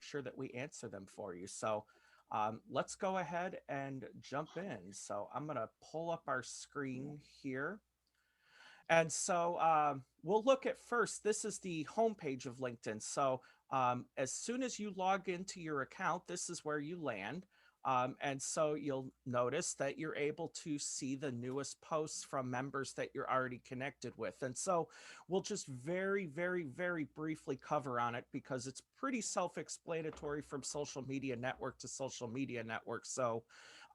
sure that we answer them for you. So let's go ahead and jump in. So I'm going to pull up our screen here. And so we'll look at first, this is the homepage of LinkedIn. So as soon as you log into your account, this is where you land. And so you'll notice that you're able to see the newest posts from members that you're already connected with. And so we'll just very briefly cover on it because it's pretty self-explanatory from social media network to social media network. So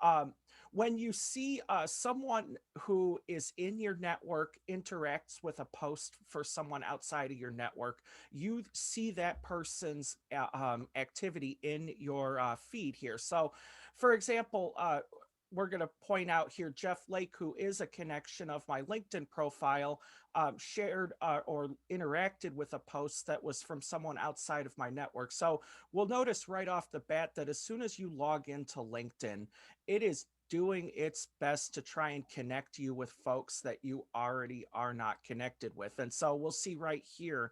um, when you see someone who is in your network interacts with a post for someone outside of your network, you see that person's activity in your feed here. So, for example, we're going to point out here Jeff Lake, who is a connection of my LinkedIn profile, shared or interacted with a post that was from someone outside of my network. So we'll notice right off the bat that as soon as you log into LinkedIn, it is doing its best to try and connect you with folks that you already are not connected with. And so we'll see right here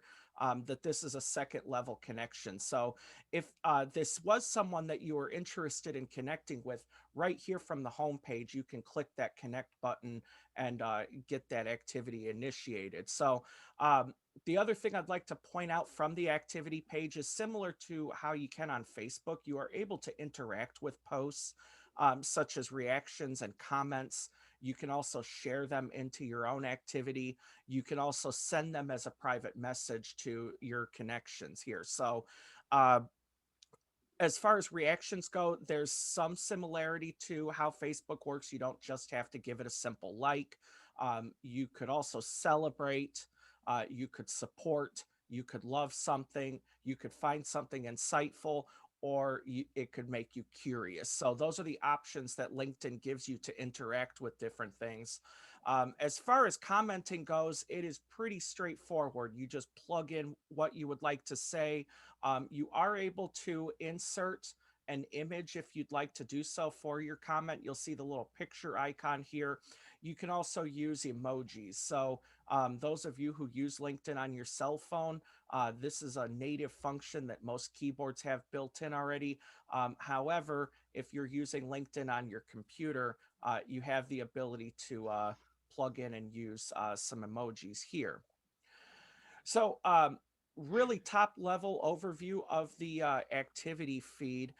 that this is a second level connection. So if this was someone that you were interested in connecting with, right here from the home page, you can click that connect button and get that activity initiated. So the other thing I'd like to point out from the activity page is similar to how you can on Facebook. You are able to interact with posts such as reactions and comments. You can also share them into your own activity. You can also send them as a private message to your connections here. So, uh, as far as reactions go, there's some similarity to how Facebook works. You don't just have to give it a simple like. You could also celebrate, you could support, you could love something, you could find something insightful, or it could make you curious. So, those are the options that LinkedIn gives you to interact with different things. As far as commenting goes, it is pretty straightforward. You just plug in what you would like to say. You are able to insert an image if you'd like to do so for your comment. You'll see the little picture icon here. You can also use emojis. So, those of you who use LinkedIn on your cell phone, this is a native function that most keyboards have built in already. However, if you're using LinkedIn on your computer, you have the ability to plug in and use some emojis here. So, really top level overview of the activity feed.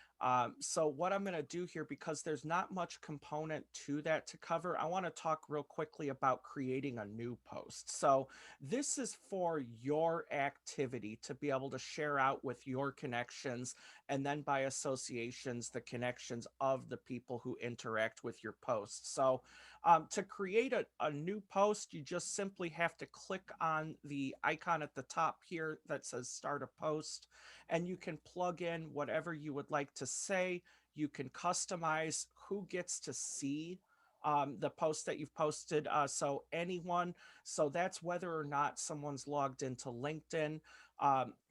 So, what I'm going to do here, because there's not much component to that to cover, I want to talk real quickly about creating a new post. So, this is for your activity to be able to share out with your connections, and then by associations, the connections of the people who interact with your post. So, to create a new post, you just simply have to click on the icon at the top here that says start a post, and you can plug in whatever you would like to say. You can customize who gets to see the post that you've posted. So anyone, so that's whether or not someone's logged into LinkedIn.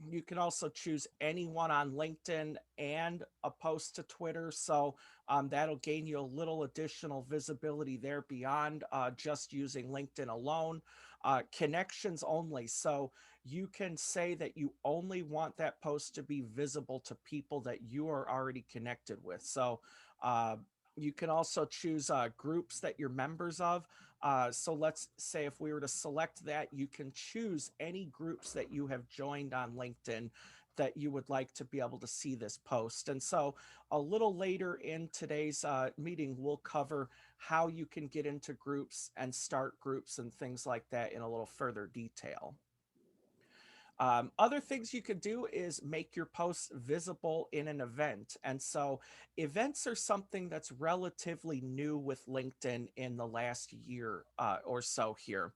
You can also choose anyone on LinkedIn and a post to Twitter. So that'll gain you a little additional visibility there beyond just using LinkedIn alone. Connections only. So you can say that you only want that post to be visible to people that you are already connected with. So uh, you can also choose groups that you're members of. So let's say if we were to select that, you can choose any groups that you have joined on LinkedIn that you would like to be able to see this post. And so a little later in today's meeting, we'll cover how you can get into groups and start groups and things like that in a little further detail. Other things you could do is make your posts visible in an event. And so events are something that's relatively new with LinkedIn in the last year or so here.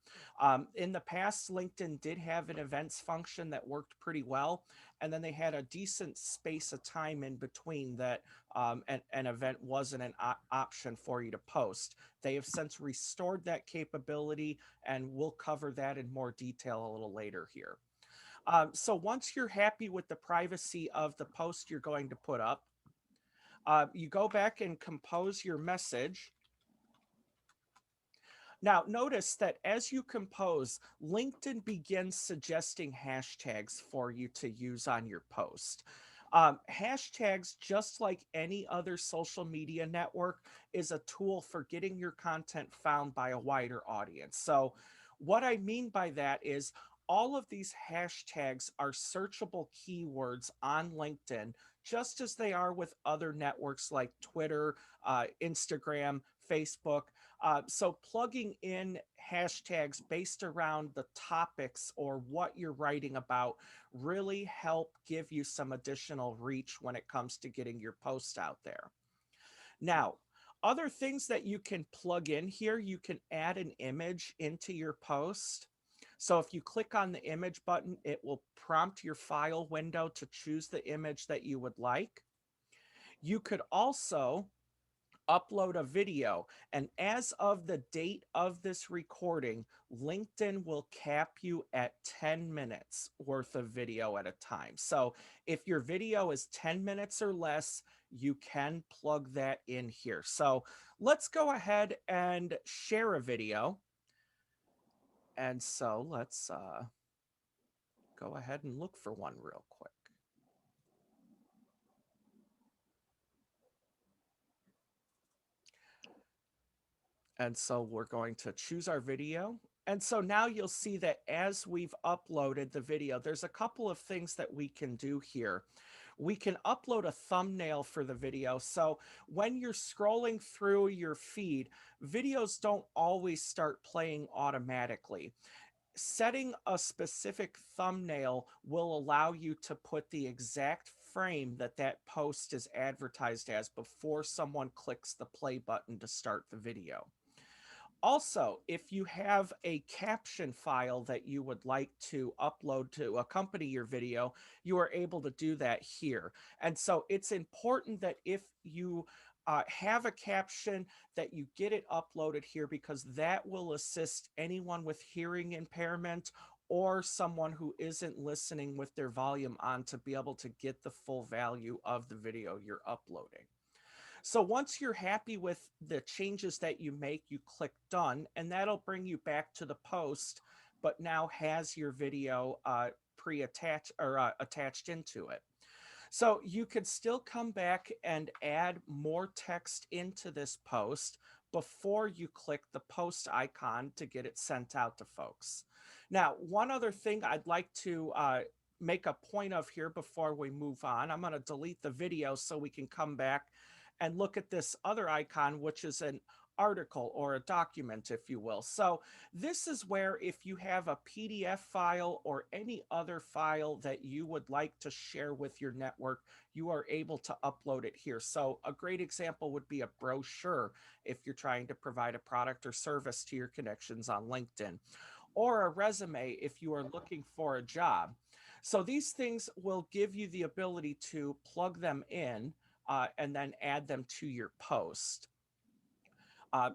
In the past, LinkedIn did have an events function that worked pretty well. And then they had a decent space of time in between that an event wasn't an option for you to post. They have since restored that capability, and we'll cover that in more detail a little later here. So once you're happy with the privacy of the post you're going to put up, you go back and compose your message. Now, notice that as you compose, LinkedIn begins suggesting hashtags for you to use on your post. Hashtags, just like any other social media network, is a tool for getting your content found by a wider audience. So, what I mean by that is all of these hashtags are searchable keywords on LinkedIn, just as they are with other networks like Twitter, Instagram, Facebook. So, plugging in hashtags based around the topics or what you're writing about really help give you some additional reach when it comes to getting your post out there. Now, other things that you can plug in here, you can add an image into your post. So if you click on the image button, it will prompt your file window to choose the image that you would like. You could also upload a video. And as of the date of this recording, LinkedIn will cap you at 10 minutes worth of video at a time. So if your video is 10 minutes or less, you can plug that in here. So let's go ahead and share a video. And so let's go ahead and look for one real quick. And so we're going to choose our video. And so now you'll see that as we've uploaded the video, there's a couple of things that we can do here. We can upload a thumbnail for the video. So when you're scrolling through your feed, videos don't always start playing automatically. Setting a specific thumbnail will allow you to put the exact frame that that post is advertised as before someone clicks the play button to start the video. Also, if you have a caption file that you would like to upload to accompany your video, you are able to do that here. And so it's important that if you have a caption that you get it uploaded here, because that will assist anyone with hearing impairment or someone who isn't listening with their volume on to be able to get the full value of the video you're uploading. So once you're happy with the changes that you make, you click done, and that'll bring you back to the post, but now has your video pre-attached or attached into it. So you could still come back and add more text into this post before you click the post icon to get it sent out to folks. Now, one other thing I'd like to make a point of here before we move on, I'm going to delete the video so we can come back and look at this other icon, which is an article or a document, if you will. So this is where if you have a PDF file or any other file that you would like to share with your network, you are able to upload it here. So a great example would be a brochure if you're trying to provide a product or service to your connections on LinkedIn, or a resume if you are looking for a job. So these things will give you the ability to plug them in and then add them to your post.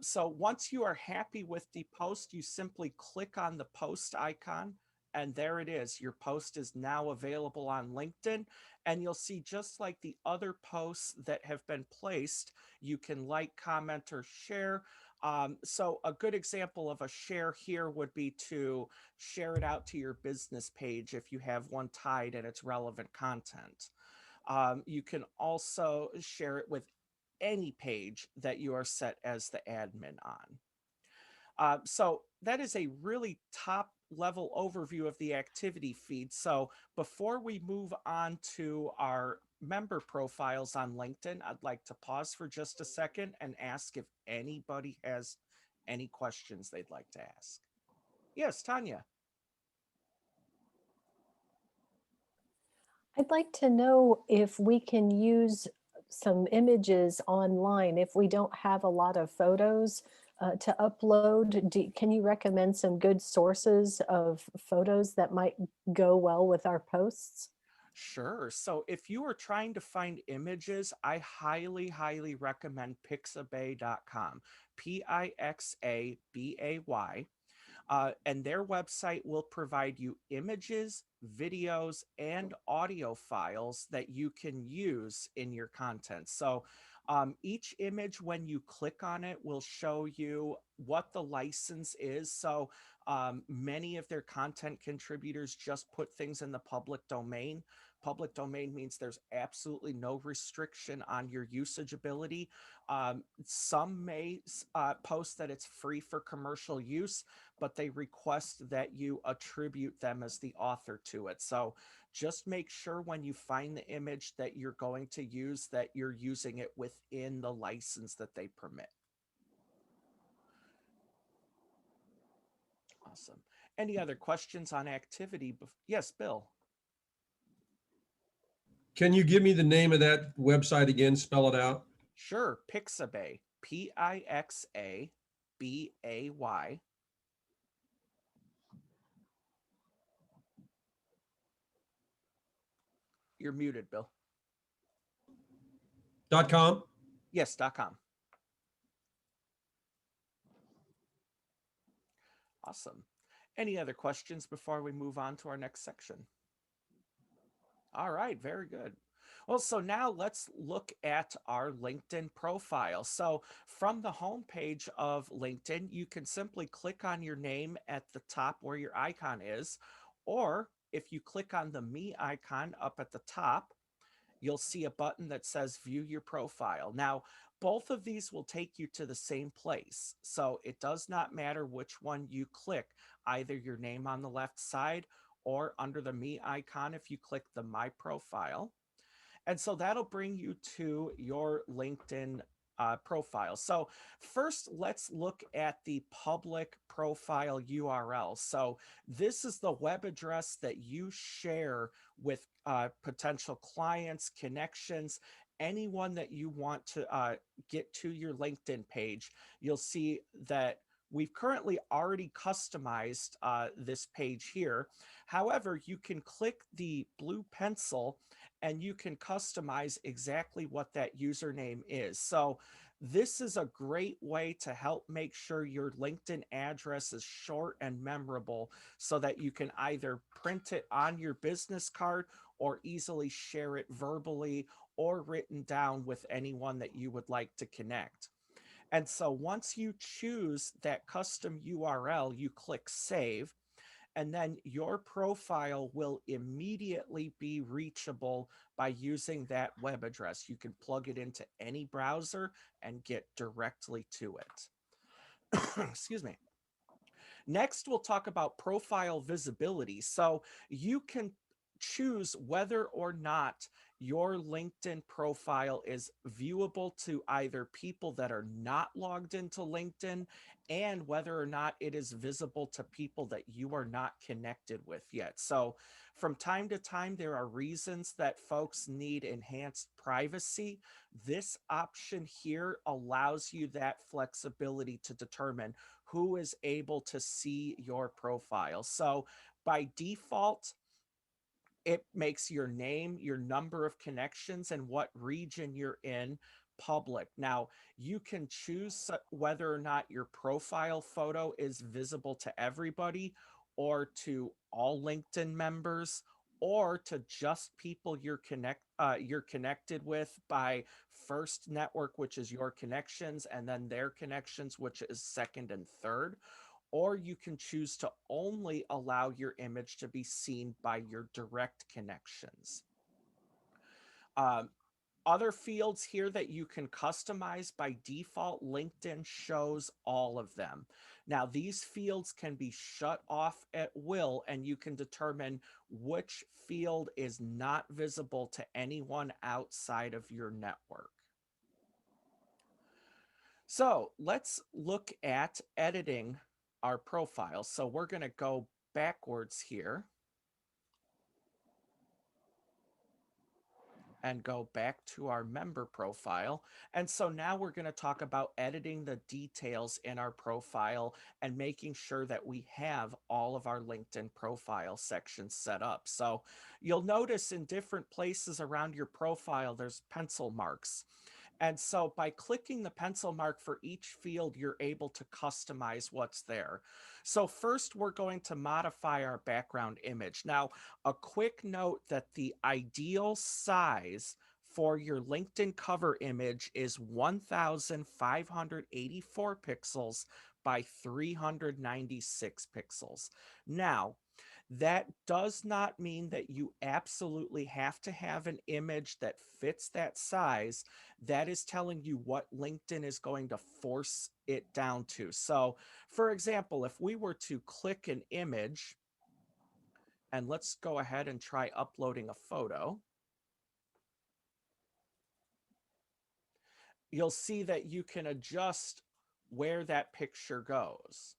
So once you are happy with the post, you simply click on the post icon, and there it is. Your post is now available on LinkedIn, and you'll see just like the other posts that have been placed, you can like, comment, or share. So a good example of a share here would be to share it out to your business page if you have one tied and it's relevant content. You can also share it with any page that you are set as the admin on. So that is a really top level overview of the activity feed. So before we move on to our member profiles on LinkedIn, I'd like to pause for just a second and ask if anybody has any questions they'd like to ask. Yes, Tanya. I'd like to know if we can use some images online if we don't have a lot of photos to upload. Can you recommend some good sources of photos that might go well with our posts? Sure. So if you are trying to find images, I highly, highly recommend pixabay.com. Pixabay. And their website will provide you images, videos, and audio files that you can use in your content. So each image, when you click on it, will show you what the license is. So many of their content contributors just put things in the public domain. public domain means there's absolutely no restriction on your usage ability. Some may post that it's free for commercial use, but they request that you attribute them as the author to it. So just make sure when you find the image that you're going to use that you're using it within the license that they permit. Awesome. Any other questions on activity? Yes, Bill. Can you give me the name of that website again? Spell it out. Sure. Pixabay. Pixabay. You're muted, Bill. .com. Yes, .com. Awesome. Any other questions before we move on to our next section? All right, very good. Well, so now let's look at our LinkedIn profile. So from the home page of LinkedIn, you can simply click on your name at the top where your icon is, or if you click on the me icon up at the top, you'll see a button that says view your profile. Now, both of these will take you to the same place. So it does not matter which one you click, either your name on the left side or under the me icon if you click the my profile. And so that'll bring you to your LinkedIn profile. So first, let's look at the public profile URL. So this is the web address that you share with potential clients, connections, anyone that you want to get to your LinkedIn page. You'll see that we've currently already customized this page here. However, you can click the blue pencil and you can customize exactly what that username is. So this is a great way to help make sure your LinkedIn address is short and memorable so that you can either print it on your business card or easily share it verbally or written down with anyone that you would like to connect. And so once you choose that custom URL, you click save, and then your profile will immediately be reachable by using that web address. You can plug it into any browser and get directly to it. Excuse me. Next, we'll talk about profile visibility. So you can choose whether or not your LinkedIn profile is viewable to either people that are not logged into LinkedIn and whether or not it is visible to people that you are not connected with yet. So from time to time, there are reasons that folks need enhanced privacy. This option here allows you that flexibility to determine who is able to see your profile. So by default, it makes your name, your number of connections, and what region you're in public. Now, you can choose whether or not your profile photo is visible to everybody or to all LinkedIn members or to just people you're connected with by first network, which is your connections, and then their connections, which is second and third, or you can choose to only allow your image to be seen by your direct connections. Um, Other fields here that you can customize by default, LinkedIn shows all of them. Now, these fields can be shut off at will, and you can determine which field is not visible to anyone outside of your network. So let's look at editing our profile. So we're going to go backwards here and go back to our member profile. And so now we're going to talk about editing the details in our profile and making sure that we have all of our LinkedIn profile sections set up. So you'll notice in different places around your profile, there's pencil marks. And so by clicking the pencil mark for each field, you're able to customize what's there. So first, we're going to modify our background image. Now, a quick note that the ideal size for your LinkedIn cover image is 1,584 pixels by 396 pixels. Now, That does not mean that you absolutely have to have an image that fits that size. That is telling you what LinkedIn is going to force it down to. So, for example, if we were to click an image, and let's go ahead and try uploading a photo, you'll see that you can adjust where that picture goes.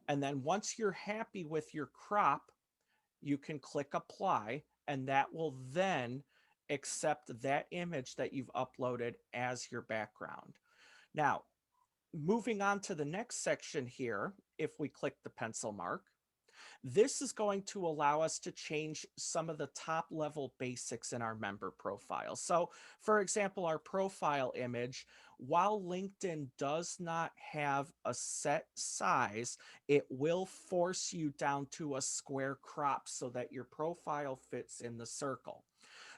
And then once you're happy with your crop, you can click apply, and that will then accept that image that you've uploaded as your background. Now, moving on to the next section here, if we click the pencil mark, this is going to allow us to change some of the top level basics in our member profile. So, for example, our profile image, while LinkedIn does not have a set size, it will force you down to a square crop so that your profile fits in the circle.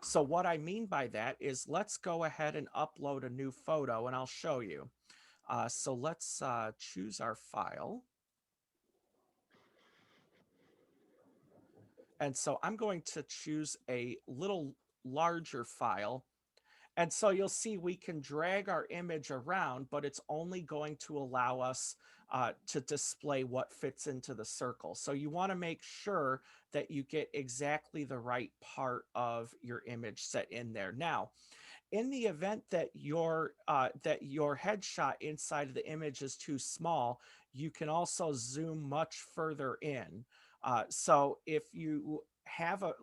So, what I mean by that is let's go ahead and upload a new photo and I'll show you. So, let's choose our file. And so I'm going to choose a little larger file. And so you'll see we can drag our image around, but it's only going to allow us to display what fits into the circle. So you want to make sure that you get exactly the right part of your image set in there. Now, in the event that your headshot inside of the image is too small, you can also zoom much further in. So if you have a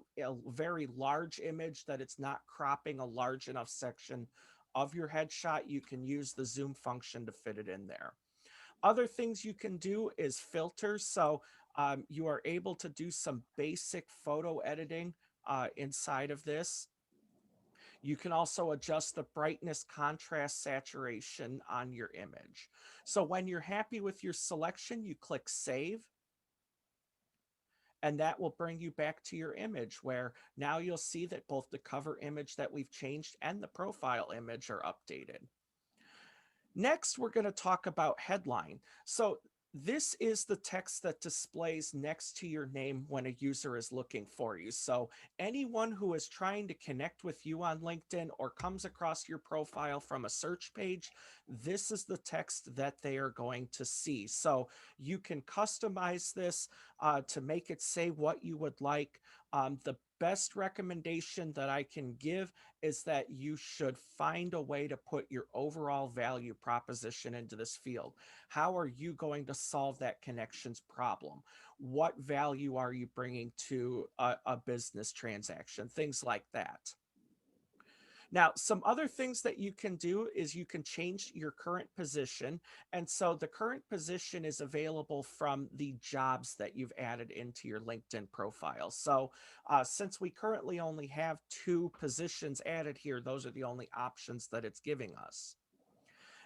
very large image that it's not cropping a large enough section of your headshot, you can use the zoom function to fit it in there. Other things you can do is filters. So you are able to do some basic photo editing inside of this. You can also adjust the brightness, contrast, saturation on your image. So when you're happy with your selection, you click save, and that will bring you back to your image where now you'll see that both the cover image that we've changed and the profile image are updated. Next, we're going to talk about headline. So this is the text that displays next to your name when a user is looking for you. So anyone who is trying to connect with you on LinkedIn or comes across your profile from a search page, this is the text that they are going to see. So you can customize this to make it say what you would like. The best recommendation that I can give is that you should find a way to put your overall value proposition into this field. How are you going to solve that connections problem? What value are you bringing to a business transaction? Things like that. Now, some other things that you can do is you can change your current position. And so the current position is available from the jobs that you've added into your LinkedIn profile. So since we currently only have 2 positions added here, those are the only options that it's giving us.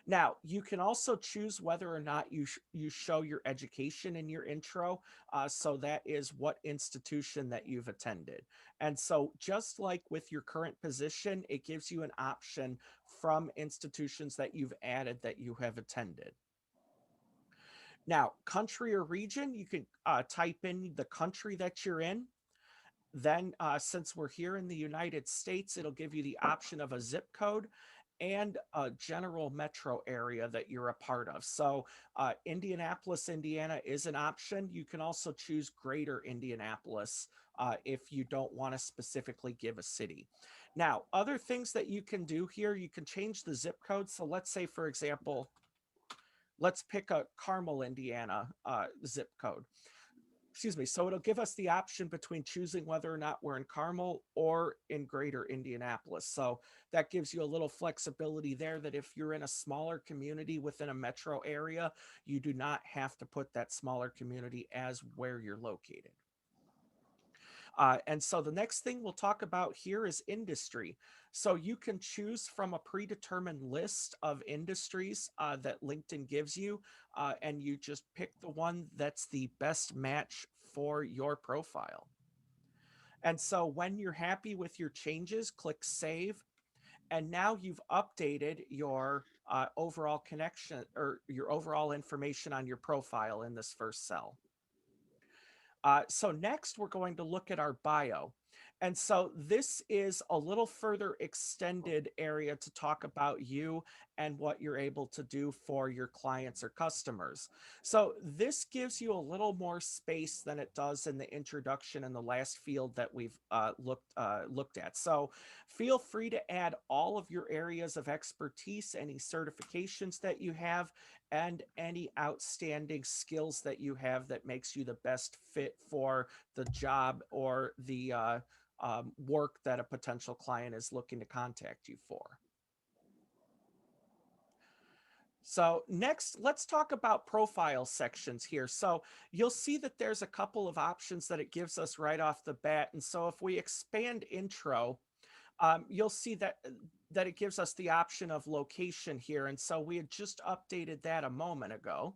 Now, you can also choose whether or not you show your education in your intro. So that is what institution that you've attended. And so just like with your current position, it gives you an option from institutions that you've added that you have attended. Now, country or region, you can type in the country that you're in. Then, since we're here in the United States, it'll give you the option of a zip code and a general metro area that you're a part of. So, Indianapolis, Indiana is an option. You can also choose Greater Indianapolis if you don't want to specifically give a city. Now, other things that you can do here, you can change the zip code. So, let's say, for example, let's pick a Carmel, Indiana zip code. Excuse me. So it'll give us the option between choosing whether or not we're in Carmel or in Greater Indianapolis. So that gives you a little flexibility there that if you're in a smaller community within a metro area, you do not have to put that smaller community as where you're located. And so the next thing we'll talk about here is industry. So you can choose from a predetermined list of industries that LinkedIn gives you, and you just pick the one that's the best match for your profile. And so when you're happy with your changes, click save. And now you've updated your overall connection or your overall information on your profile in this first cell. So next, we're going to look at our bio. And so this is a little further extended area to talk about you and what you're able to do for your clients or customers. So this gives you a little more space than it does in the introduction and the last field that we've looked at. So feel free to add all of your areas of expertise, any certifications that you have, and any outstanding skills that you have that makes you the best fit for the job or the work that a potential client is looking to contact you for. So next, let's talk about profile sections here. So you'll see that there's a couple of options that it gives us right off the bat. And so if we expand intro, you'll see that it gives us the option of location here. And so we had just updated that a moment ago.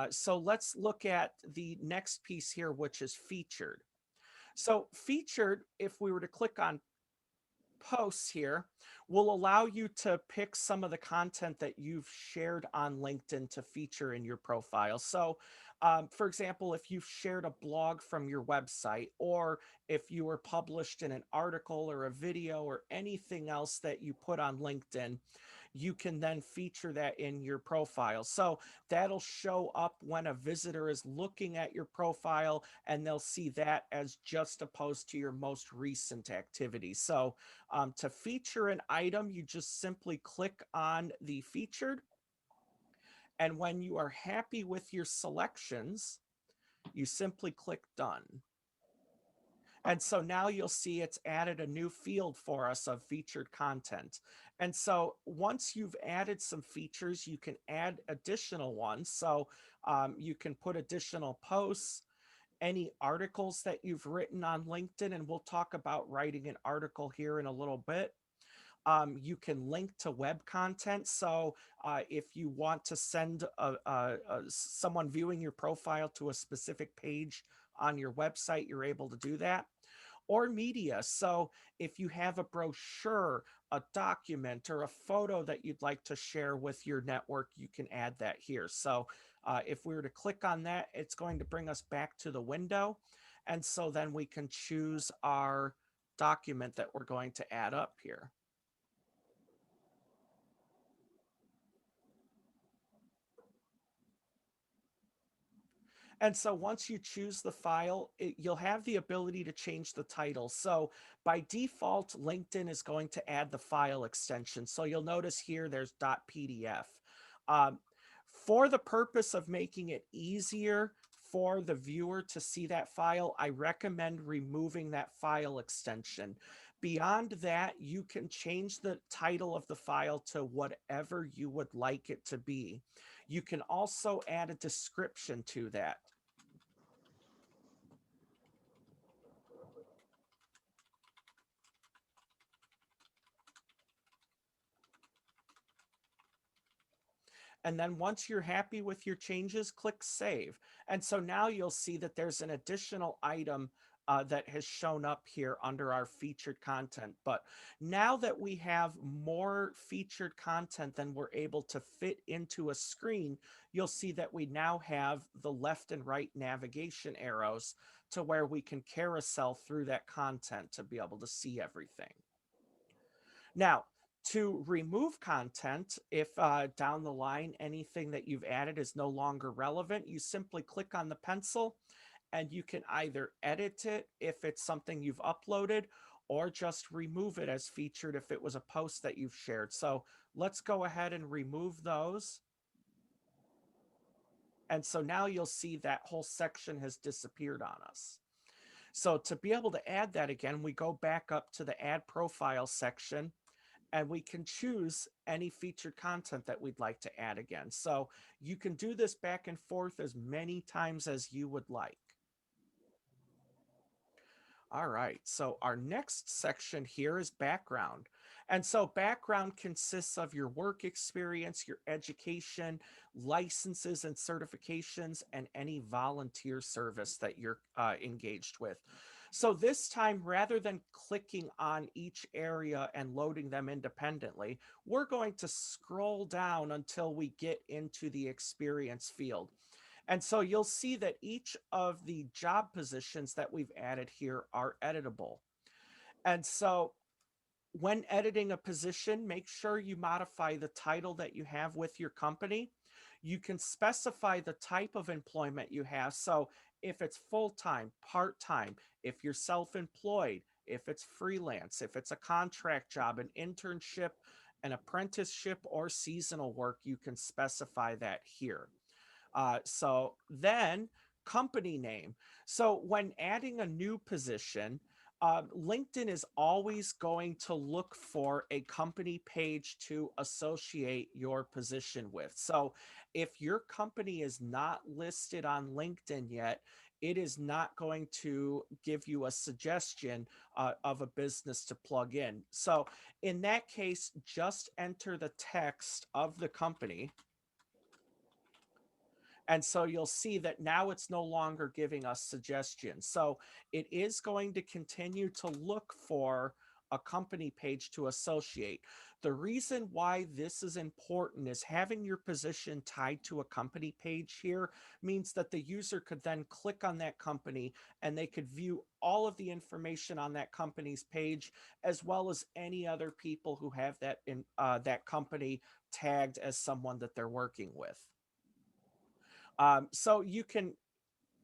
So let's look at the next piece here, which is featured. So featured, if we were to click on posts here, will allow you to pick some of the content that you've shared on LinkedIn to feature in your profile. So, for example, if you've shared a blog from your website, or if you were published in an article or a video or anything else that you put on LinkedIn, you can then feature that in your profile. So that'll show up when a visitor is looking at your profile, and they'll see that as just opposed to your most recent activity. So to feature an item, you just simply click on the featured. And when you are happy with your selections, you simply click done. And so now you'll see it's added a new field for us of featured content. And so once you've added some features, you can add additional ones. So you can put additional posts, any articles that you've written on LinkedIn, and we'll talk about writing an article here in a little bit. You can link to web content. So if you want to send someone viewing your profile to a specific page on your website, you're able to do that. Or media. So if you have a brochure, a document, or a photo that you'd like to share with your network, you can add that here. So if we were to click on that, it's going to bring us back to the window. And so then we can choose our document that we're going to add up here. And so once you choose the file, you'll have the ability to change the title. So by default, LinkedIn is going to add the file extension. So you'll notice here there's .pdf. Um, for the purpose of making it easier for the viewer to see that file, I recommend removing that file extension. Beyond that, you can change the title of the file to whatever you would like it to be. You can also add a description to that. And then once you're happy with your changes, click save. And so now you'll see that there's an additional item that has shown up here under our featured content. But now that we have more featured content than we're able to fit into a screen, you'll see that we now have the left and right navigation arrows to where we can carousel through that content to be able to see everything. Now, to remove content, if down the line anything that you've added is no longer relevant, you simply click on the pencil and you can either edit it if it's something you've uploaded, or just remove it as featured if it was a post that you've shared. So let's go ahead and remove those. And so now you'll see that whole section has disappeared on us. So to be able to add that again, we go back up to the add profile section, and we can choose any featured content that we'd like to add again. So you can do this back and forth as many times as you would like. All right, so our next section here is background. And so background consists of your work experience, your education, licenses and certifications, and any volunteer service that you're engaged with. So this time, rather than clicking on each area and loading them independently, we're going to scroll down until we get into the experience field. And so you'll see that each of the job positions that we've added here are editable. And so when editing a position, make sure you modify the title that you have with your company. You can specify the type of employment you have. So if it's full-time, part-time, if you're self-employed, if it's freelance, if it's a contract job, an internship, an apprenticeship, or seasonal work, you can specify that here. So then company name. So when adding a new position, LinkedIn is always going to look for a company page to associate your position with. So if your company is not listed on LinkedIn yet, it is not going to give you a suggestion of a business to plug in. So in that case, just enter the text of the company. And so you'll see that now it's no longer giving us suggestions. So it is going to continue to look for a company page to associate. The reason why this is important is having your position tied to a company page here means that the user could then click on that company and they could view all of the information on that company's page, as well as any other people who have that company tagged as someone that they're working with. So you can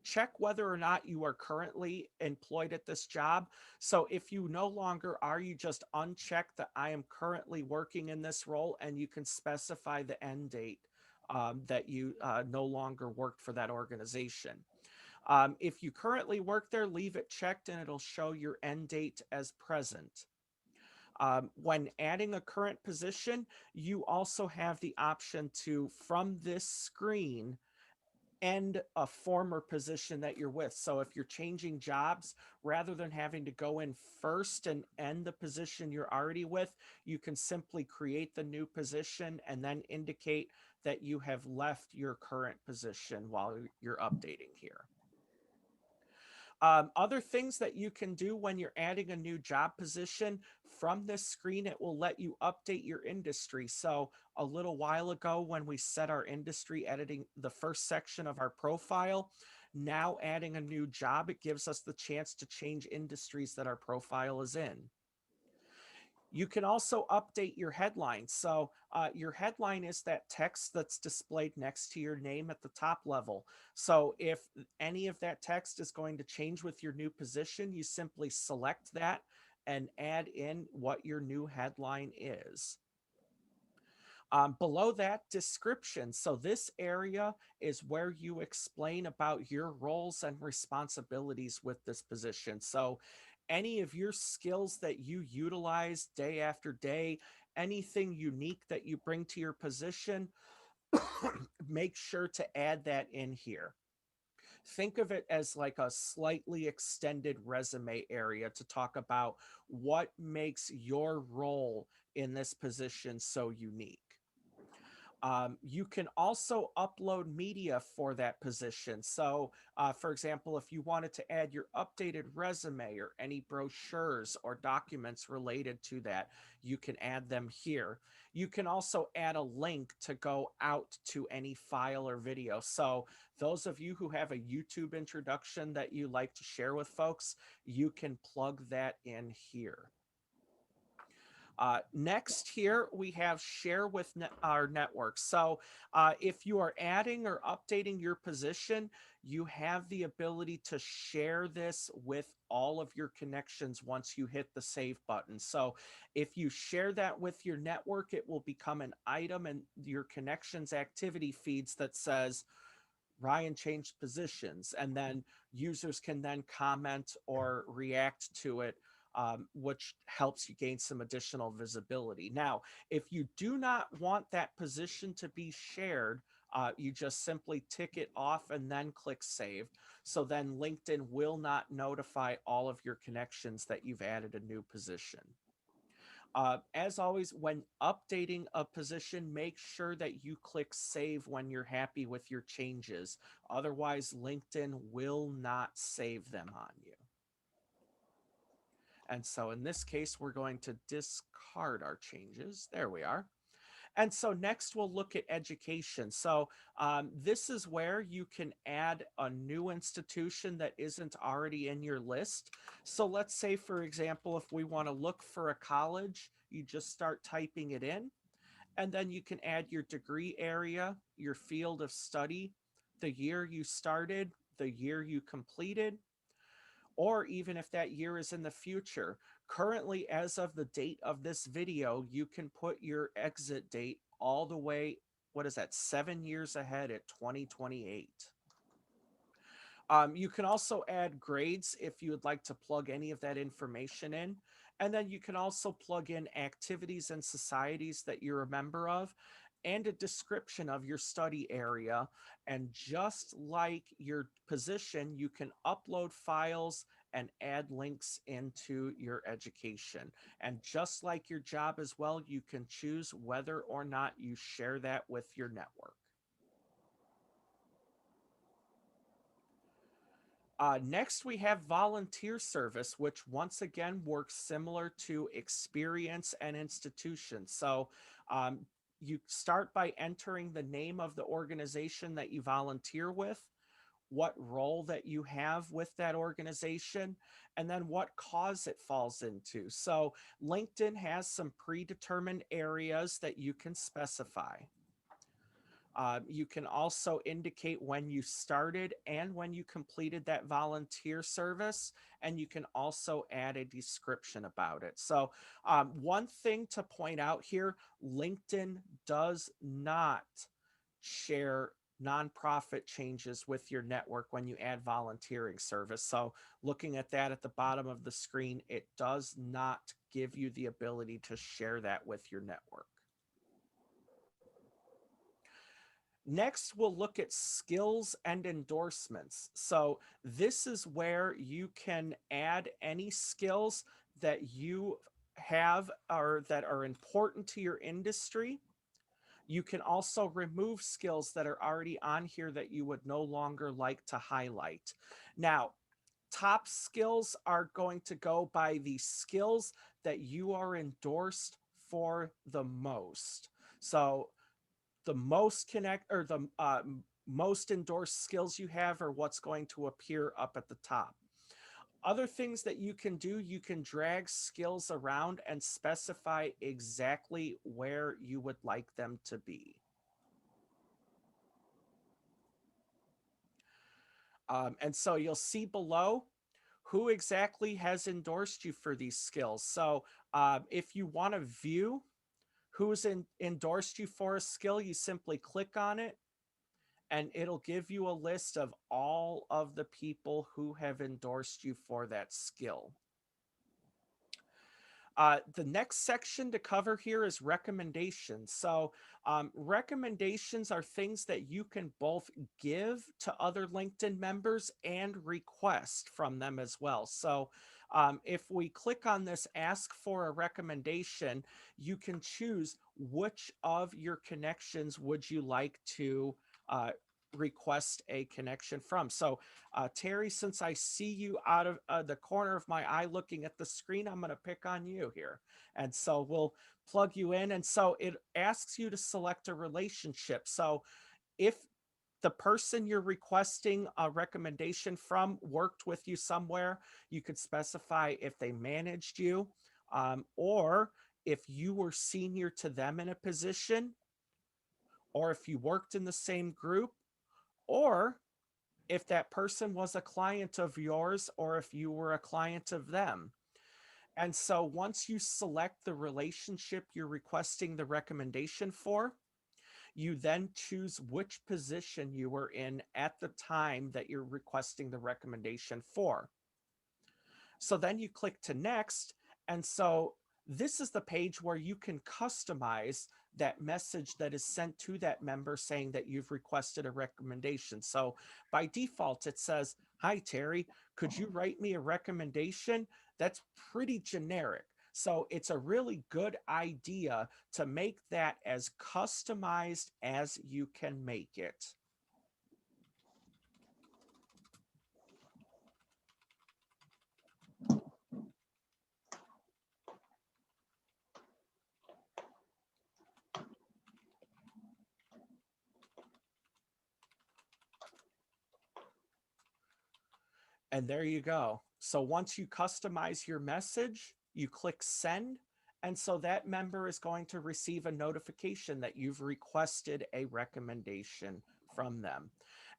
check whether or not you are currently employed at this job. So if you no longer are, you just uncheck that I am currently working in this role, and you can specify the end date that you no longer work for that organization. If you currently work there, leave it checked and it'll show your end date as present. When adding a current position, you also have the option to, from this screen, end a former position that you're with. So if you're changing jobs, rather than having to go in first and end the position you're already with, you can simply create the new position and then indicate that you have left your current position while you're updating here. Other things that you can do when you're adding a new job position, from this screen, it will let you update your industry. So a little while ago, when we set our industry, editing the first section of our profile, now adding a new job, it gives us the chance to change industries that our profile is in. You can also update your headline. So your headline is that text that's displayed next to your name at the top level. So if any of that text is going to change with your new position, you simply select that and add in what your new headline is. Below that, description. So this area is where you explain about your roles and responsibilities with this position. So any of your skills that you utilize day after day, anything unique that you bring to your position, make sure to add that in here. Think of it as like a slightly extended resume area to talk about what makes your role in this position so unique. You can also upload media for that position. So, for example, if you wanted to add your updated resume or any brochures or documents related to that, you can add them here. You can also add a link to go out to any file or video. So, those of you who have a YouTube introduction that you like to share with folks, you can plug that in here. Next here, we have share with our network. So if you are adding or updating your position, you have the ability to share this with all of your connections once you hit the save button. So if you share that with your network, it will become an item in your connections activity feeds that says, Ryan changed positions, and then users can then comment or react to it, which helps you gain some additional visibility. Now, if you do not want that position to be shared, you just simply tick it off and then click save. So then LinkedIn will not notify all of your connections that you've added a new position. As always, when updating a position, make sure that you click save when you're happy with your changes. Otherwise, LinkedIn will not save them on you. And so in this case, we're going to discard our changes. There we are. And so next we'll look at education. So this is where you can add a new institution that isn't already in your list. So let's say, for example, if we want to look for a college, you just start typing it in, and then you can add your degree area, your field of study, the year you started, the year you completed, or even if that year is in the future. Currently, as of the date of this video, you can put your exit date all the way, what is that, 7 years ahead at 2028. You can also add grades if you would like to plug any of that information in. And then you can also plug in activities and societies that you're a member of and a description of your study area. And just like your position, you can upload files and add links into your education. And just like your job as well, you can choose whether or not you share that with your network. Next, we have volunteer service, which once again works similar to experience and institution. So you start by entering the name of the organization that you volunteer with, what role that you have with that organization, and then what cause it falls into. So LinkedIn has some predetermined areas that you can specify. You can also indicate when you started and when you completed that volunteer service, and you can also add a description about it. So one thing to point out here, LinkedIn does not share nonprofit changes with your network when you add volunteering service. So looking at that at the bottom of the screen, it does not give you the ability to share that with your network. Next, we'll look at skills and endorsements. So this is where you can add any skills that you have or that are important to your industry. You can also remove skills that are already on here that you would no longer like to highlight. Now, top skills are going to go by the skills that you are endorsed for the most. So the most most endorsed skills you have are what's going to appear up at the top. Other things that you can do, you can drag skills around and specify exactly where you would like them to be. And so you'll see below who exactly has endorsed you for these skills. So if you want to view who's endorsed you for a skill, you simply click on it and it'll give you a list of all of the people who have endorsed you for that skill. The next section to cover here is recommendations. So recommendations are things that you can both give to other LinkedIn members and request from them as well. So if we click on this ask for a recommendation, you can choose which of your connections would you like to request a connection from. So Terry, since I see you out of the corner of my eye looking at the screen, I'm going to pick on you here. And so we'll plug you in. And so it asks you to select a relationship. So if the person you're requesting a recommendation from worked with you somewhere, you could specify if they managed you, or if you were senior to them in a position, or if you worked in the same group, or if that person was a client of yours or if you were a client of them. And so once you select the relationship you're requesting the recommendation for, you then choose which position you were in at the time that you're requesting the recommendation for. So then you click to next. And so this is the page where you can customize that message that is sent to that member saying that you've requested a recommendation. So by default, it says, "Hi, Terry, could you write me a recommendation?" That's pretty generic. So it's a really good idea to make that as customized as you can make it. And there you go. So once you customize your message, you click send. And so that member is going to receive a notification that you've requested a recommendation from them.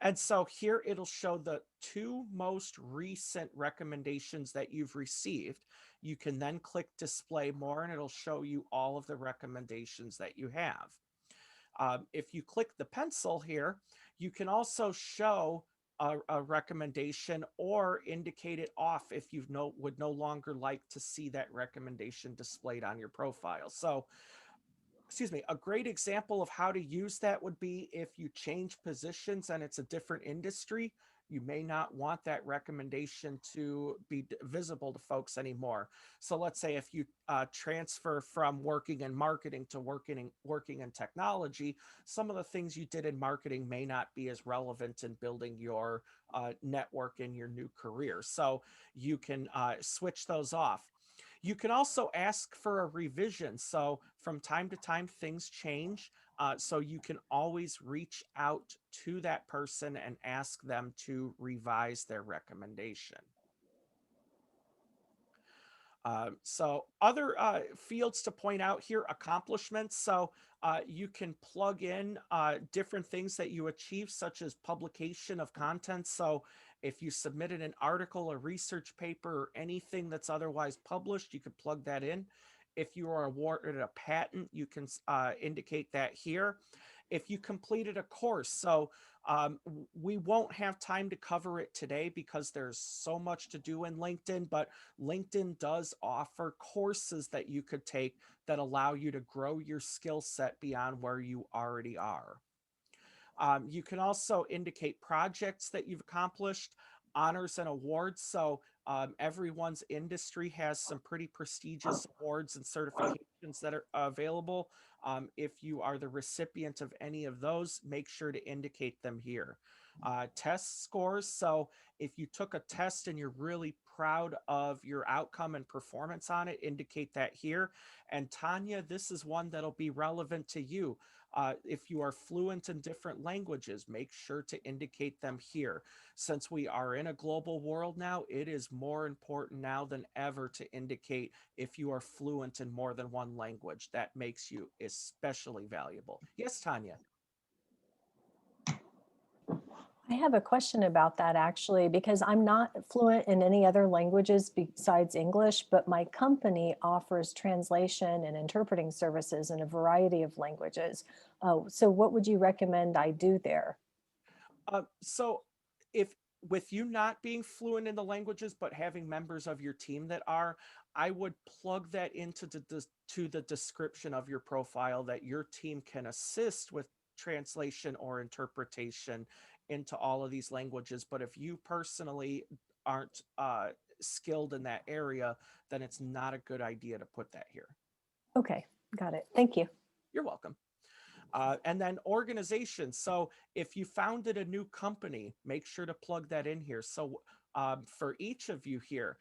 And so here it'll show the two most recent recommendations that you've received. You can then click display more and it'll show you all of the recommendations that you have. If you click the pencil here, you can also show a recommendation or indicate it off if you would no longer like to see that recommendation displayed on your profile. So, excuse me, a great example of how to use that would be if you change positions and it's a different industry, you may not want that recommendation to be visible to folks anymore. So let's say if you transfer from working in marketing to working in technology, some of the things you did in marketing may not be as relevant in building your network in your new career. So you can switch those off. You can also ask for a revision. So from time to time, things change. So you can always reach out to that person and ask them to revise their recommendation. So other fields to point out here, accomplishments. So you can plug in different things that you achieve, such as publication of content. So if you submitted an article, a research paper, or anything that's otherwise published, you could plug that in. If you are awarded a patent, you can indicate that here. If you completed a course, so we won't have time to cover it today because there's so much to do in LinkedIn, but LinkedIn does offer courses that you could take that allow you to grow your skill set beyond where you already are. You can also indicate projects that you've accomplished, honors and awards. So everyone's industry has some pretty prestigious awards and certifications that are available. If you are the recipient of any of those, make sure to indicate them here. Test scores. So if you took a test and you're really proud of your outcome and performance on it, indicate that here. And Tanya, this is one that'll be relevant to you. If you are fluent in different languages, make sure to indicate them here. Since we are in a global world now, it is more important now than ever to indicate if you are fluent in more than one language. That makes you especially valuable. Yes, Tanya. I have a question about that actually, because I'm not fluent in any other languages besides English, but my company offers translation and interpreting services in a variety of languages. So what would you recommend I do there? So if with you not being fluent in the languages, but having members of your team that are, I would plug that into to the description of your profile that your team can assist with translation or interpretation into all of these languages. But if you personally aren't skilled in that area, then it's not a good idea to put that here. Okay, got it. Thank you. You're welcome. And then organization. So if you founded a new company, make sure to plug that in here. So for each of you here,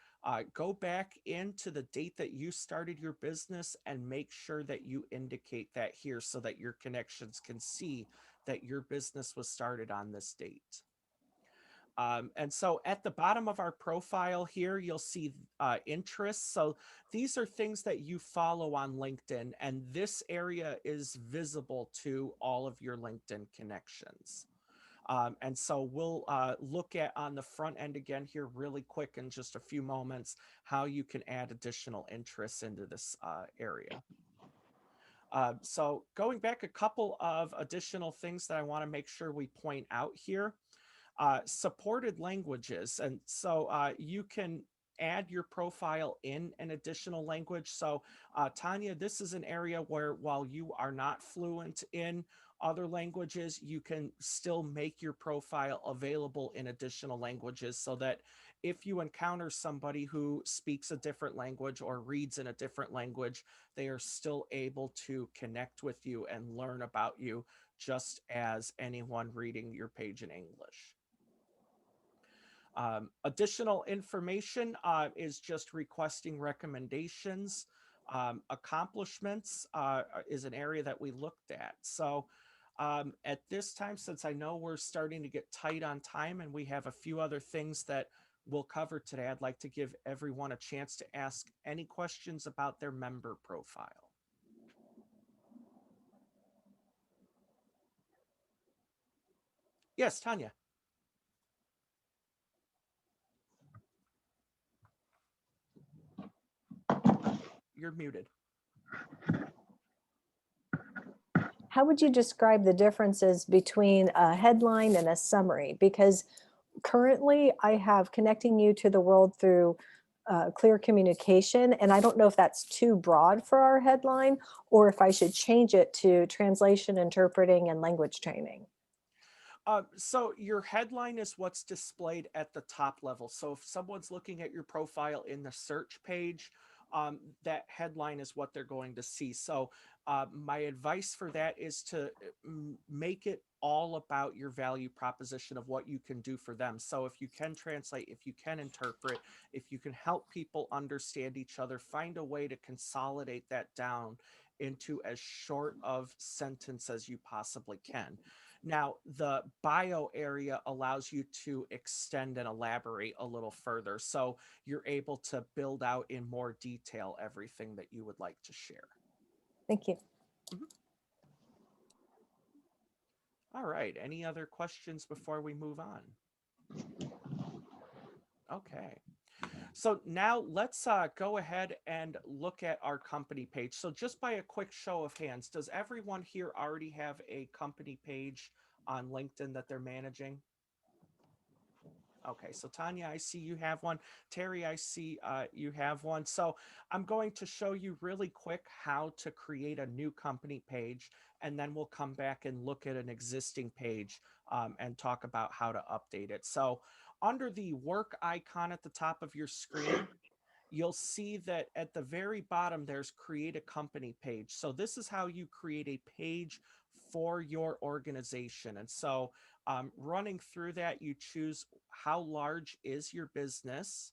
go back into the date that you started your business and make sure that you indicate that here so that your connections can see that your business was started on this date. And so at the bottom of our profile here, you'll see interests. So these are things that you follow on LinkedIn, and this area is visible to all of your LinkedIn connections. And so we'll look at on the front end again here really quick in just a few moments how you can add additional interests into this area. So going back, a couple of additional things that I want to make sure we point out here. Supported languages. And so you can add your profile in an additional language. So Tanya, this is an area where while you are not fluent in other languages, you can still make your profile available in additional languages so that if you encounter somebody who speaks a different language or reads in a different language, they are still able to connect with you and learn about you just as anyone reading your page in English. Additional information is just requesting recommendations. Accomplishments is an area that we looked at. So at this time, since I know we're starting to get tight on time and we have a few other things that we'll cover today, I'd like to give everyone a chance to ask any questions about their member profile. Yes, Tanya. You're muted. How would you describe the differences between a headline and a summary? Because currently I have connecting you to the world through clear communication, and I don't know if that's too broad for our headline or if I should change it to translation, interpreting, and language training. So your headline is what's displayed at the top level. So if someone's looking at your profile in the search page, that headline is what they're going to see. So my advice for that is to make it all about your value proposition of what you can do for them. So if you can translate, if you can interpret, if you can help people understand each other, find a way to consolidate that down into as short of sentence as you possibly can. Now, the bio area allows you to extend and elaborate a little further. So you're able to build out in more detail everything that you would like to share. Thank you. Mhm. All right. Any other questions before we move on? Okay. So now let's go ahead and look at our company page. So just by a quick show of hands, does everyone here already have a company page on LinkedIn that they're managing? Okay, so Tanya, I see you have one. Terry, I see you have one. So I'm going to show you really quick how to create a new company page, and then we'll come back and look at an existing page and talk about how to update it. So under the work icon at the top of your screen, you'll see that at the very bottom, there's create a company page. So this is how you create a page for your organization. And so running through that, you choose how large is your business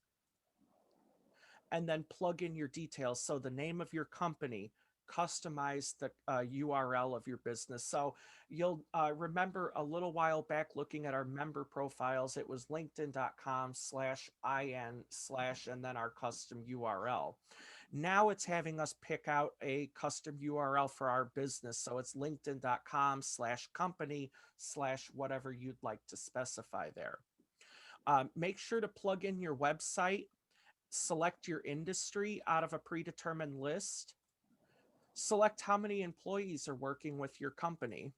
and then plug in your details. So the name of your company, customize the URL of your business. So you'll remember a little while back looking at our member profiles, it was linkedin.com/in/ and then our custom URL. Now it's having us pick out a custom URL for our business. So it's linkedin.com/company/ whatever you'd like to specify there. Make sure to plug in your website, select your industry out of a predetermined list, select how many employees are working with your company,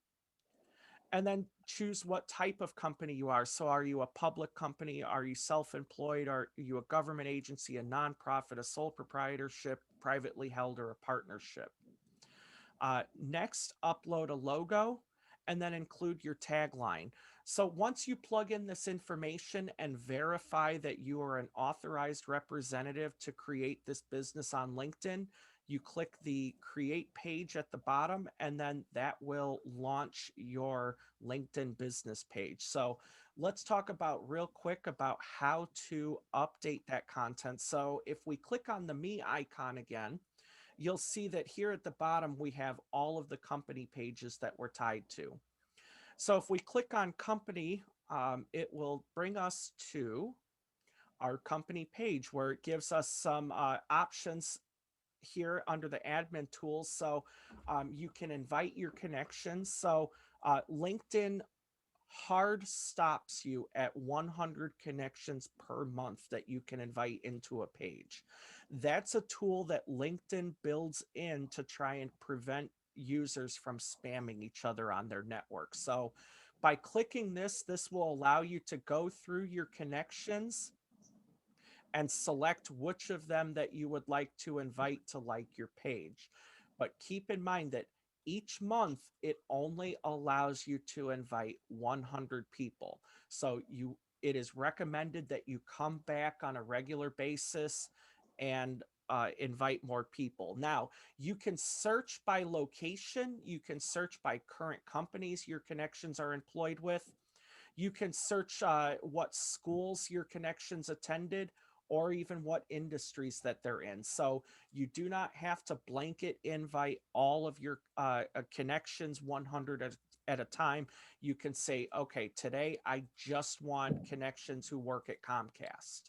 and then choose what type of company you are. So are you a public company? Are you self-employed? Are you a government agency, a nonprofit, a sole proprietorship, privately held, or a partnership? Next, upload a logo and then include your tagline. So once you plug in this information and verify that you are an authorized representative to create this business on LinkedIn, you click the create page at the bottom, and then that will launch your LinkedIn business page. So let's talk about real quick about how to update that content. So if we click on the me icon again, you'll see that here at the bottom, we have all of the company pages that we're tied to. So if we click on company, it will bring us to our company page where it gives us some options here under the admin tools. So you can invite your connections. So LinkedIn hard stops you at 100 connections per month that you can invite into a page. That's a tool that LinkedIn builds in to try and prevent users from spamming each other on their network. So by clicking this, this will allow you to go through your connections and select which of them that you would like to invite to like your page. But keep in mind that each month it only allows you to invite 100 people. So it is recommended that you come back on a regular basis and invite more people. Now, you can search by location, you can search by current companies your connections are employed with. You can search what schools your connections attended or even what industries that they're in. So you do not have to blanket invite all of your connections 100 at a time, you can say, okay, today I just want connections who work at Comcast.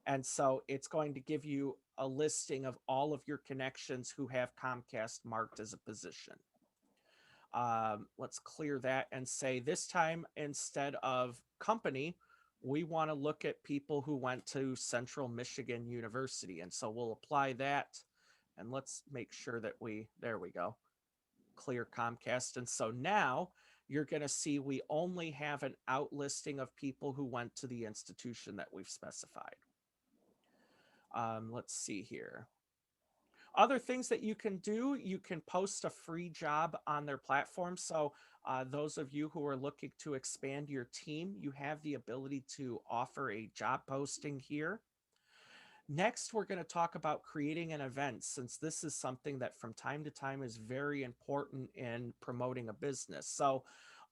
And so it's going to give you a listing of all of your connections who have Comcast marked as a position. Let's clear that and say this time, instead of company, we want to look at people who went to Central Michigan University. And so we'll apply that. And let's make sure that there we go, clear Comcast. And so now you're going to see we only have an out listing of people who went to the institution that we've specified. Let's see here. Other things that you can do, you can post a free job on their platform. So those of you who are looking to expand your team, you have the ability to offer a job posting here. Next, we're going to talk about creating an event, since this is something that from time to time is very important in promoting a business. So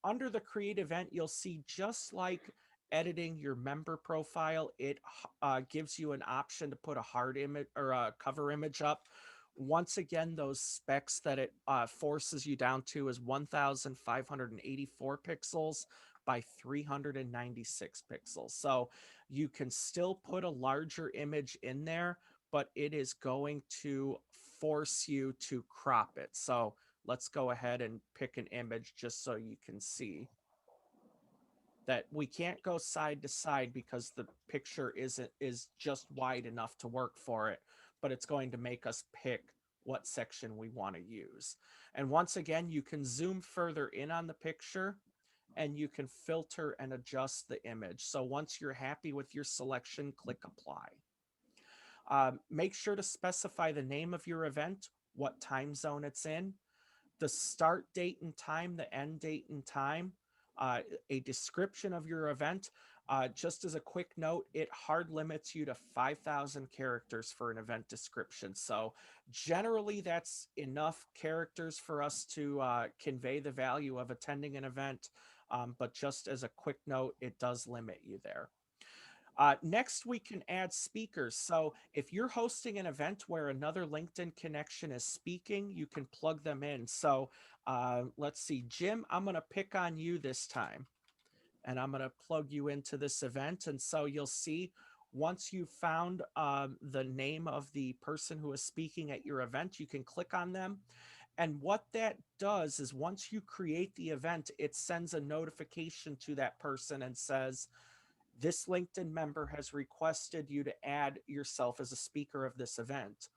under the create event, you'll see, just like editing your member profile, it gives you an option to put a hard image or a cover image up. Once again, those specs that it forces you down to is 1,584 pixels by 396 pixels. So you can still put a larger image in there, but it is going to force you to crop it. So let's go ahead and pick an image just so you can see that we can't go side to side because the picture is just wide enough to work for it, but it's going to make us pick what section we want to use. And once again, you can zoom further in on the picture and you can filter and adjust the image. So once you're happy with your selection, click apply. Make sure to specify the name of your event, what time zone it's in, the start date and time, the end date and time, a description of your event. Just as a quick note, it hard limits you to 5,000 characters for an event description. So generally that's enough characters for us to convey the value of attending an event. But just as a quick note, it does limit you there. Next, we can add speakers. So if you're hosting an event where another LinkedIn connection is speaking, you can plug them in. So let's see, Jim, I'm going to pick on you this time, and I'm going to plug you into this event. And so you'll see, once you've found the name of the person who is speaking at your event, you can click on them. And what that does is, once you create the event, it sends a notification to that person and says, this LinkedIn member has requested you to add yourself as a speaker of this event.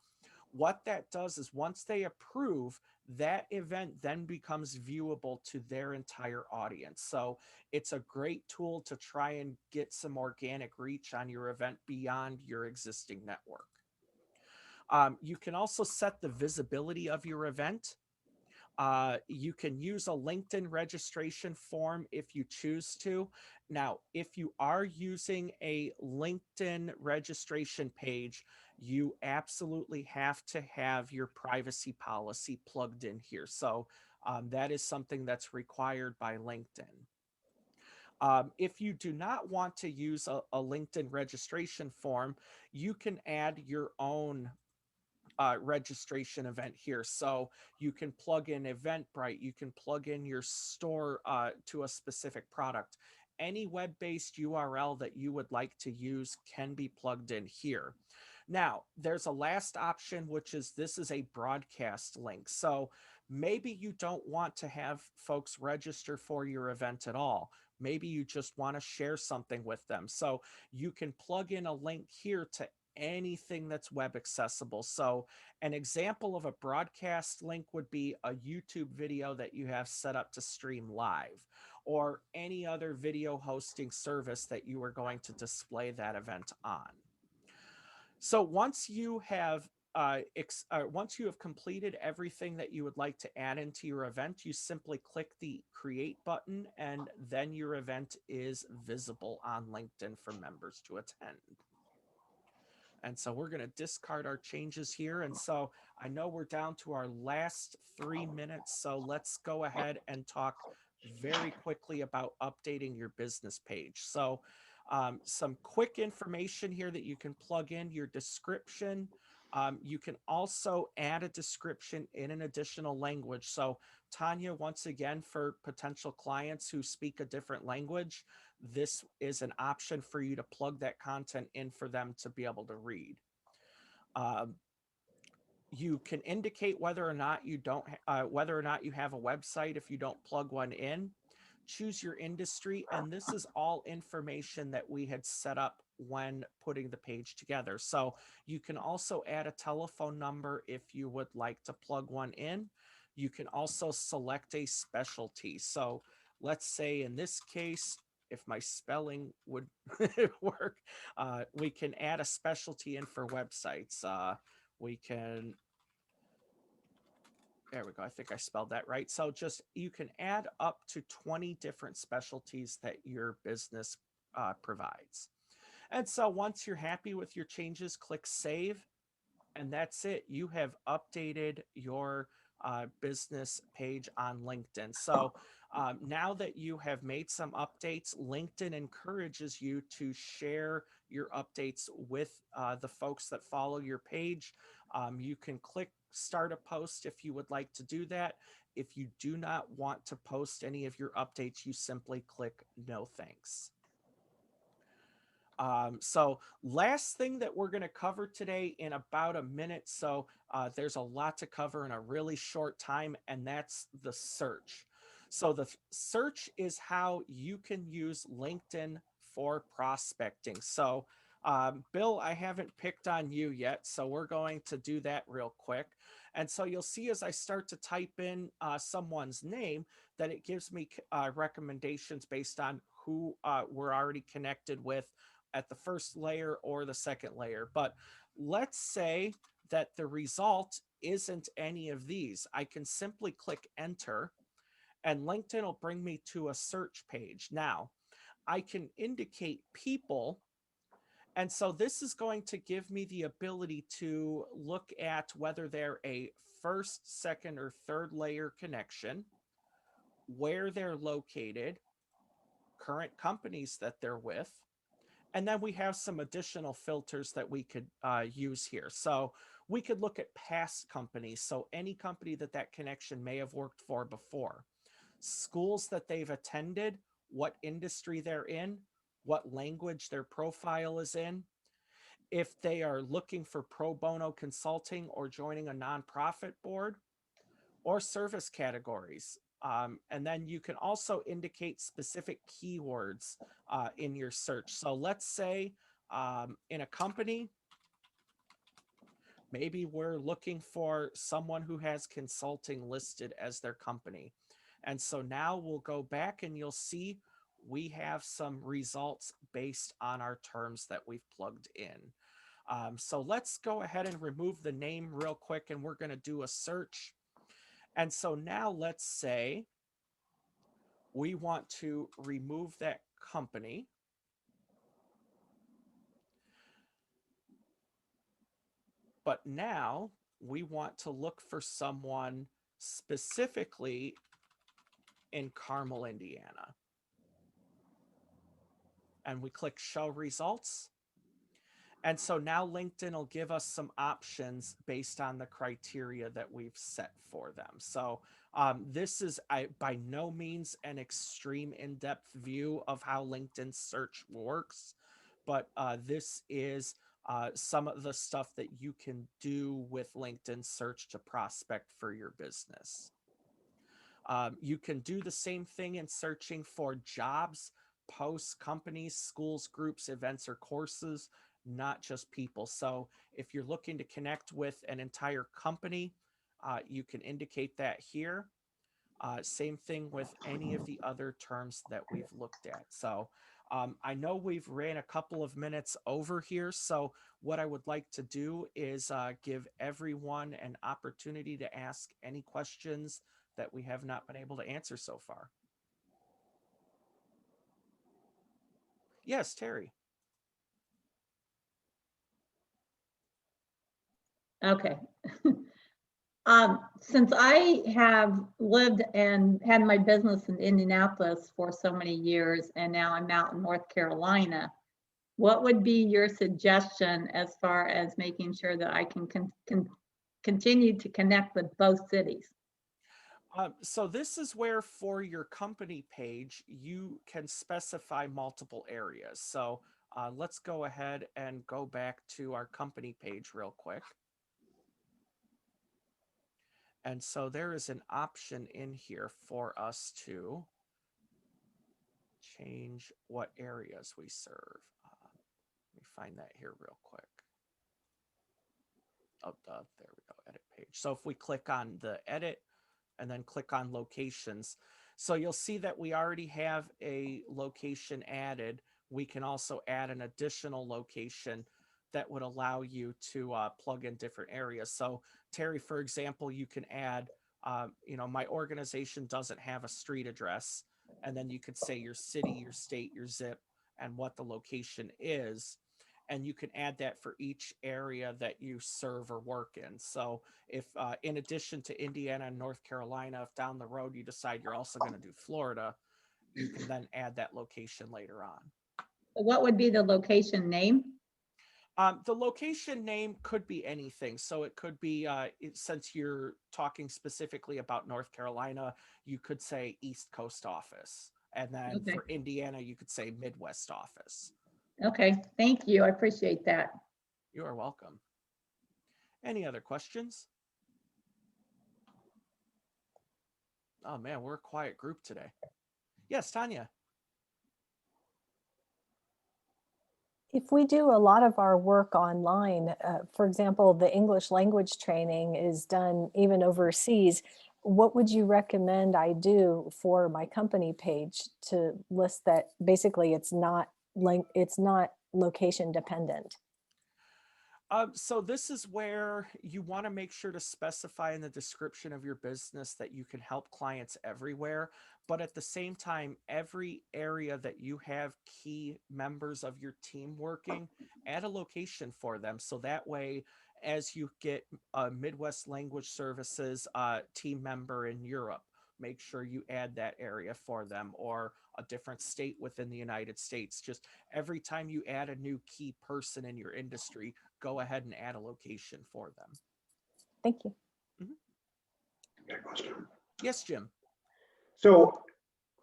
What that does is, once they approve, that event then becomes viewable to their entire audience. So it's a great tool to try and get some organic reach on your event beyond your existing network. You can also set the visibility of your event. You can use a LinkedIn registration form if you choose to. Now, if you are using a LinkedIn registration page, you absolutely have to have your privacy policy plugged in here. So that is something that's required by LinkedIn. If you do not want to use a LinkedIn registration form, you can add your own registration event here. So you can plug in Eventbrite, you can plug in your store to a specific product. Any web-based URL that you would like to use can be plugged in here. Now, there's a last option, which is, this is a broadcast link. So maybe you don't want to have folks register for your event at all. Maybe you just want to share something with them. So you can plug in a link here to anything that's web accessible. So an example of a broadcast link would be a YouTube video that you have set up to stream live, or any other video hosting service that you are going to display that event on. So once you have completed everything that you would like to add into your event, you simply click the create button, and then your event is visible on LinkedIn for members to attend. And so we're going to discard our changes here. And so I know we're down to our last 3 minutes. So let's go ahead and talk very quickly about updating your business page. So some quick information here that you can plug in: your description. You can also add a description in an additional language. So Tanya, once again, for potential clients who speak a different language, this is an option for you to plug that content in for them to be able to read. You can indicate whether or not you don't, whether or not you have a website if you don't plug one in. Choose your industry, and this is all information that we had set up when putting the page together. So you can also add a telephone number if you would like to plug one in. You can also select a specialty. So let's say in this case, if my spelling would work, we can add a specialty in for websites. We can, there we go. I think I spelled that right. So just, you can add up to 20 different specialties that your business provides. And so once you're happy with your changes, click save, and that's it. You have updated your business page on LinkedIn. So now that you have made some updates, LinkedIn encourages you to share your updates with the folks that follow your page. You can click start a post if you would like to do that. If you do not want to post any of your updates, you simply click no thanks. So last thing that we're going to cover today in about a minute. So there's a lot to cover in a really short time, and that's the search. So the search is how you can use LinkedIn for prospecting. So Bill, I haven't picked on you yet, so we're going to do that real quick. And so you'll see as I start to type in someone's name that it gives me recommendations based on who we're already connected with at the first layer or the second layer. But let's say that the result isn't any of these. I can simply click enter, and LinkedIn will bring me to a search page. Now, I can indicate people. And so this is going to give me the ability to look at whether they're a first, second, or third layer connection, where they're located, current companies that they're with, and then we have some additional filters that we could use here. So we could look at past companies. So any company that that connection may have worked for before, schools that they've attended, what industry they're in, what language their profile is in, if they are looking for pro bono consulting or joining a nonprofit board, or service categories. And then you can also indicate specific keywords in your search. So let's say in a company, maybe we're looking for someone who has consulting listed as their company. And so now we'll go back and you'll see we have some results based on our terms that we've plugged in. So let's go ahead and remove the name real quick, and we're going to do a search. And so now let's say we want to remove that company. But now we want to look for someone specifically in Carmel, Indiana. And we click show results. And so now LinkedIn will give us some options based on the criteria that we've set for them. So this is by no means an extreme in-depth view of how LinkedIn search works, but this is some of the stuff that you can do with LinkedIn search to prospect for your business. You can do the same thing in searching for jobs, posts, companies, schools, groups, events, or courses, not just people. So if you're looking to connect with an entire company, you can indicate that here. Same thing with any of the other terms that we've looked at. So I know we've ran a couple of minutes over here. So what I would like to do is give everyone an opportunity to ask any questions that we have not been able to answer so far. Yes, Terry. Okay. Since I have lived and had my business in Indianapolis for so many years, and now I'm out in North Carolina, what would be your suggestion as far as making sure that I can continue to connect with both cities? So this is where for your company page, you can specify multiple areas. So let's go ahead and go back to our company page real quick. And so there is an option in here for us to change what areas we serve. Let me find that here real quick. Oh, there we go, edit page. So if we click on the edit and then click on locations, so you'll see that we already have a location added. We can also add an additional location that would allow you to plug in different areas. So Terry, for example, you can add, my organization doesn't have a street address, and then you could say your city, your state, your zip, and what the location is. And you can add that for each area that you serve or work in. So if in addition to Indiana and North Carolina, if down the road you decide you're also going to do Florida, you can then add that location later on. What would be the location name? The location name could be anything. So it could be, since you're talking specifically about North Carolina, you could say East Coast office. And then Okay. for Indiana, you could say Midwest office. Okay, thank you. I appreciate that. You are welcome. Any other questions? Oh man, we're a quiet group today. Yes, Tanya. If we do a lot of our work online, for example, the English language training is done even overseas, what would you recommend I do for my company page to list that basically it's not location dependent? So this is where you want to make sure to specify in the description of your business that you can help clients everywhere. But at the same time, every area that you have key members of your team working, add a location for them. So that way, as you get a Midwest Language Services team member in Europe, make sure you add that area for them, or a different state within the United States. Just every time you add a new key person in your industry, go ahead and add a location for them. Thank you. Got a question. Yes, Jim. So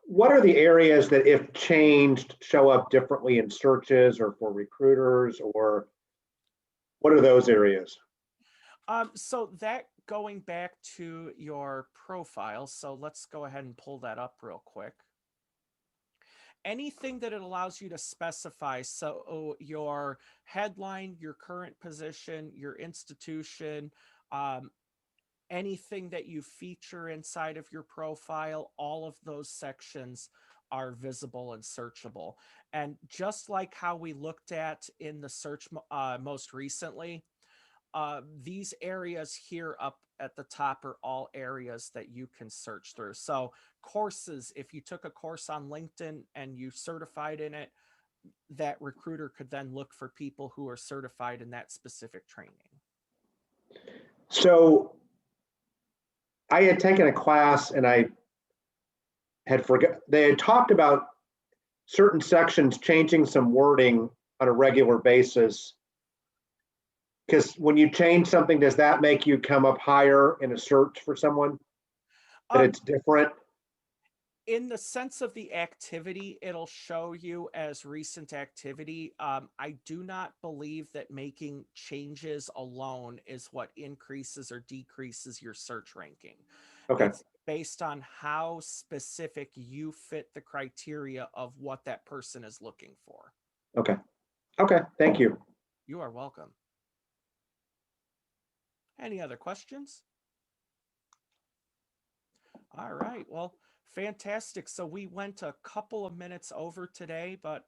what are the areas that, if changed, show up differently in searches or for recruiters, or what are those areas? So that going back to your profile. So let's go ahead and pull that up real quick. Anything that it allows you to specify. So your headline, your current position, your institution, anything that you feature inside of your profile, all of those sections are visible and searchable. And just like how we looked at in the search most recently, these areas here up at the top are all areas that you can search through. So courses, if you took a course on LinkedIn and you certified in it, that recruiter could then look for people who are certified in that specific training. So I had taken a class and I had forgot, they had talked about certain sections changing some wording on a regular basis. Because when you change something, does that make you come up higher in a search for someone? That it's different? In the sense of the activity, it'll show you as recent activity. I do not believe that making changes alone is what increases or decreases your search ranking. Okay. It's based on how specific you fit the criteria of what that person is looking for. Okay. Okay. Thank you. You are welcome. Any other questions? All right. Well, fantastic. So we went a couple of minutes over today, but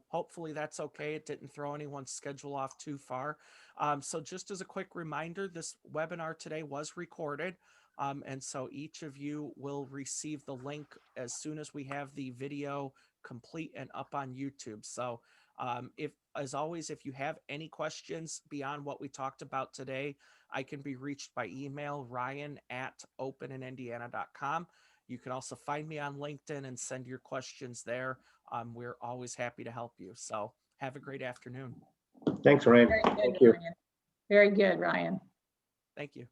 hopefully that's okay. It didn't throw anyone's schedule off too far. So just as a quick reminder, this webinar today was recorded. And so each of you will receive the link as soon as we have the video complete and up on YouTube. So as always, if you have any questions beyond what we talked about today, I can be reached by email, ryan@openindiana.com. You can also find me on LinkedIn and send your questions there. We're always happy to help you. So have a great afternoon. Thanks, Ryan. Very good, Thank you. Ryan. Very good, Ryan. Thank you.